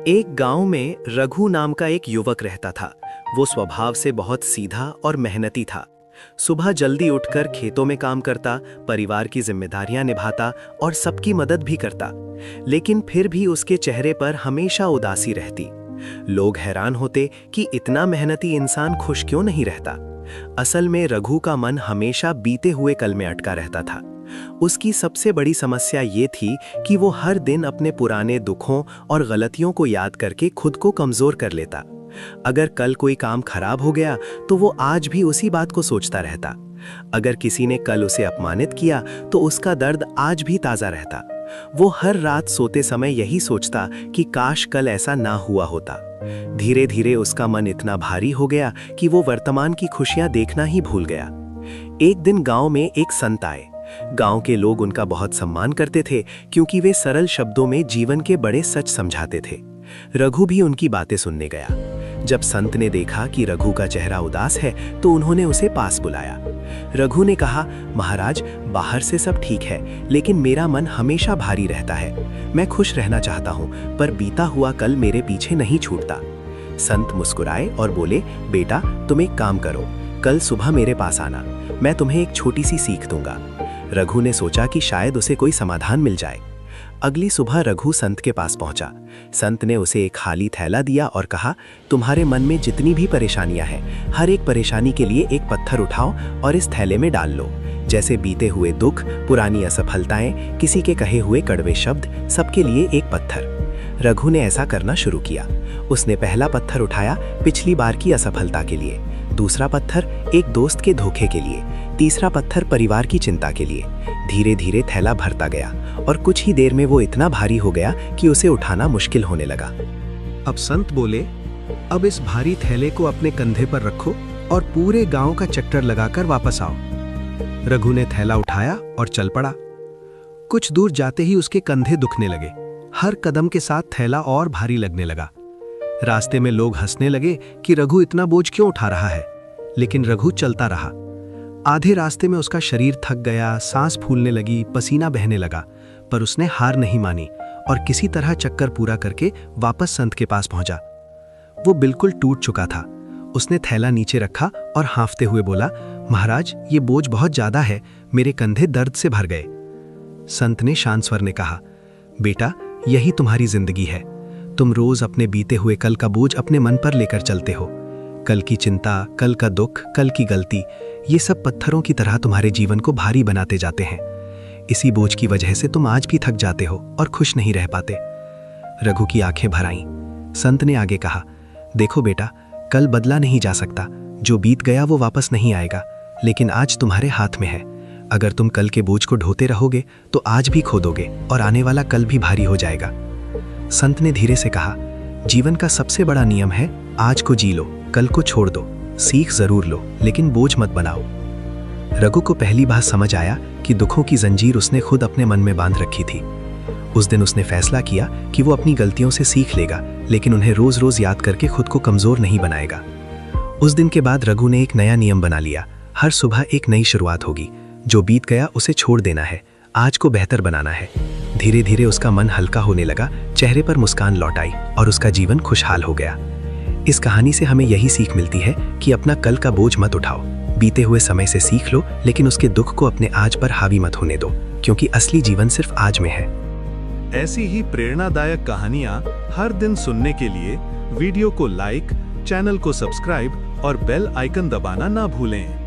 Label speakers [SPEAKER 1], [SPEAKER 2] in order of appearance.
[SPEAKER 1] एक गांव में रघु नाम का एक युवक रहता था। वो स्वभाव से बहुत सीधा और मेहनती था। सुबह जल्दी उठकर खेतों में काम करता, परिवार की जिम्मेदारियां निभाता और सबकी मदद भी करता। लेकिन फिर भी उसके चेहरे पर हमेशा उदासी रहती। लोग हैरान होते कि इतना मेहनती इंसान खुश क्यों नहीं रहता। असल में रघु का मन हमेशा बीते हुए कल में अटका रहता था। उसकी सबसे बड़ी समस्या ये थी कि वो हर दिन अपने पुराने दुखों और गलतियों को याद करके खुद को कमजोर कर लेता। अगर कल कोई काम खराब हो गया तो वो आज भी उसी बात को सोचता रहता। अगर किसी ने कल उसे अपमानित किया तो उसका दर्द आज भी ताजा रहता। वो हर रात सोते समय यही सोचता कि काश कल ऐसा ना हुआ होता। धीरे धीरे उसका मन इतना भारी हो गया कि वो वर्तमान की खुशियां देखना ही भूल गया। एक दिन गांव में एक संत आए। गांव के लोग उनका बहुत सम्मान करते थे क्योंकि वे सरल शब्दों में जीवन के बड़े सच समझाते थे। रघु भी उनकी बातें सुनने गया। जब संत ने देखा कि रघु का चेहरा उदास है तो उन्होंने उसे पास बुलाया। रघु ने कहा, महाराज, बाहर से सब ठीक है लेकिन मेरा मन हमेशा भारी रहता है। मैं खुश रहना चाहता हूँ पर बीता हुआ कल मेरे पीछे नहीं छूटता। संत मुस्कुराए और बोले, बेटा, तुम एक काम करो, कल सुबह मेरे पास आना, मैं तुम्हें एक छोटी सी सीख दूंगा। रघु ने सोचा कि शायद उसे कोई समाधान मिल जाए। अगली सुबह रघु संत के पास पहुंचा। संत ने उसे एक खाली थैला दिया और कहा, तुम्हारे मन में जितनी भी परेशानियां हैं, हर एक परेशानी के लिए एक पत्थर उठाओ और इस थैले में डाल लो। जैसे बीते हुए दुख, पुरानी असफलताएं, किसी के कहे हुए कड़वे शब्द, सबके लिए एक पत्थर। रघु ने ऐसा करना शुरू किया। उसने पहला पत्थर उठाया पिछली बार की असफलता के लिए, दूसरा पत्थर एक दोस्त के धोखे के लिए, तीसरा पत्थर परिवार की चिंता के लिए। धीरे धीरे थैला भरता गया और कुछ ही देर में वो इतना भारी हो गया कि उसे उठाना मुश्किल होने लगा।
[SPEAKER 2] अब संत बोले, अब इस भारी थैले को अपने कंधे पर रखो और पूरे गांव का चक्कर लगाकर वापस आओ। रघु ने थैला उठाया और चल पड़ा। कुछ दूर जाते ही उसके कंधे दुखने लगे। हर कदम के साथ थैला और भारी लगने लगा। रास्ते में लोग हंसने लगे कि रघु इतना बोझ क्यों उठा रहा है, लेकिन रघु चलता रहा। आधे रास्ते में उसका शरीर थक गया, सांस फूलने लगी, पसीना बहने लगा, पर उसने हार नहीं मानी और किसी तरह चक्कर पूरा करके वापस संत के पास पहुंचा। वो बिल्कुल टूट चुका था। उसने थैला नीचे रखा और हाँफते हुए बोला, महाराज, ये बोझ बहुत ज्यादा है, मेरे कंधे दर्द से भर गए। संत ने शांत स्वर में कहा, बेटा, यही तुम्हारी जिंदगी है। तुम रोज अपने बीते हुए कल का बोझ अपने मन पर लेकर चलते हो। कल की चिंता, कल का दुख, कल की गलती, ये सब पत्थरों की तरह तुम्हारे जीवन को भारी बनाते जाते हैं। इसी बोझ की वजह से तुम आज भी थक जाते हो और खुश नहीं रह पाते। रघु की आंखें भर आईं। संत ने आगे कहा, देखो बेटा, कल बदला नहीं जा सकता। जो बीत गया वो वापस नहीं आएगा, लेकिन आज तुम्हारे हाथ में है। अगर तुम कल के बोझ को ढोते रहोगे तो आज भी खो दोगे और आने वाला कल भी भारी हो जाएगा। संत ने धीरे से कहा, जीवन का सबसे बड़ा नियम है, आज को जी लो, कल को छोड़ दो। सीख जरूर लो लेकिन बोझ मत बनाओ। रघु को पहली बार समझ आया कि दुखों की जंजीर उसने खुद अपने मन में बांध रखी थी। उस दिन उसने फैसला किया कि वो अपनी गलतियों से सीख लेगा, लेकिन उन्हें रोज रोज याद करके खुद को कमजोर नहीं बनाएगा। उस दिन के बाद रघु ने एक नया नियम बना लिया, हर सुबह एक नई शुरुआत होगी। जो बीत गया उसे छोड़ देना है, आज को बेहतर बनाना है। धीरे धीरे उसका मन हल्का होने लगा, चेहरे पर मुस्कान लौट आई और उसका जीवन खुशहाल हो गया। इस कहानी से हमें यही सीख मिलती है कि अपना कल का बोझ मत उठाओ। बीते हुए समय से सीख लो, लेकिन उसके दुख को अपने आज पर हावी मत होने दो, क्योंकि असली जीवन सिर्फ आज में है।
[SPEAKER 3] ऐसी ही प्रेरणादायक कहानियां हर दिन सुनने के लिए वीडियो को लाइक, चैनल को सब्सक्राइब और बेल आइकन दबाना ना भूलें।